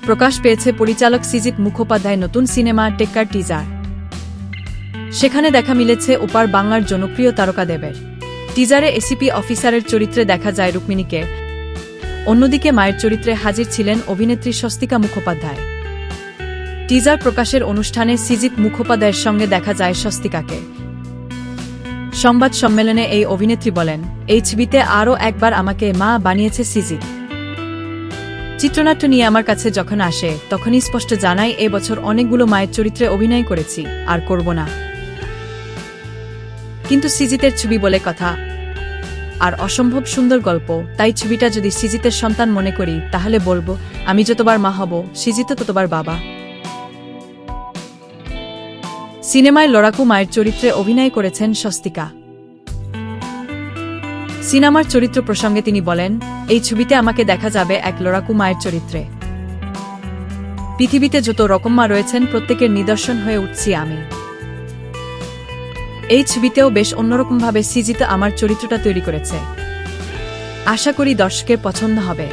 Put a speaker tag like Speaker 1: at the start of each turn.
Speaker 1: প্রকাশ পেয়েছে পরিচালক সৃজিত মুখোপাধ্যায় নতুন সিনেমা টেক্কার টিজার। সেখানে দেখা মিলেছে ওপার বাংলার জনপ্রিয় তারকা দেবের। টিজারে এসিপি অফিসারের চরিত্রে দেখা যায় রুক্মিণীকে, অন্যদিকে মায়ের চরিত্রে হাজির ছিলেন অভিনেত্রী স্বস্তিকা মুখোপাধ্যায়। টিজার প্রকাশের অনুষ্ঠানে সৃজিত মুখোপাধ্যায়ের সঙ্গে দেখা যায় স্বস্তিকাকে। সংবাদ সম্মেলনে এই অভিনেত্রী বলেন, এই ছবিতে আরও একবার আমাকে মা বানিয়েছে সৃজিত। চিত্রনাট্য নিয়ে আমার কাছে যখন আসে তখনই স্পষ্ট জানাই এ বছর অনেকগুলো মায়ের চরিত্রে অভিনয় করেছি, আর করব না। কিন্তু সৃজিতের ছবি বলে কথা, আর অসম্ভব সুন্দর গল্প, তাই ছবিটা যদি সৃজিতের সন্তান মনে করি তাহলে বলবো আমি যতবার মা হব সৃজিত ততবার বাবা। সিনেমায় লড়াকু মায়ের চরিত্রে অভিনয় করেছেন স্বস্তিকা। সিনেমার চরিত্র প্রসঙ্গে তিনি বলেন, এই ছবিতে আমাকে দেখা যাবে এক লড়াকু মায়ের চরিত্রে। পৃথিবীতে যত রকম মা রয়েছেন প্রত্যেকের নিদর্শন হয়ে উঠছি আমি। এই ছবিতেও বেশ অন্যরকমভাবে সৃজিত আমার চরিত্রটা তৈরি করেছে। আশা করি দর্শকের পছন্দ হবে।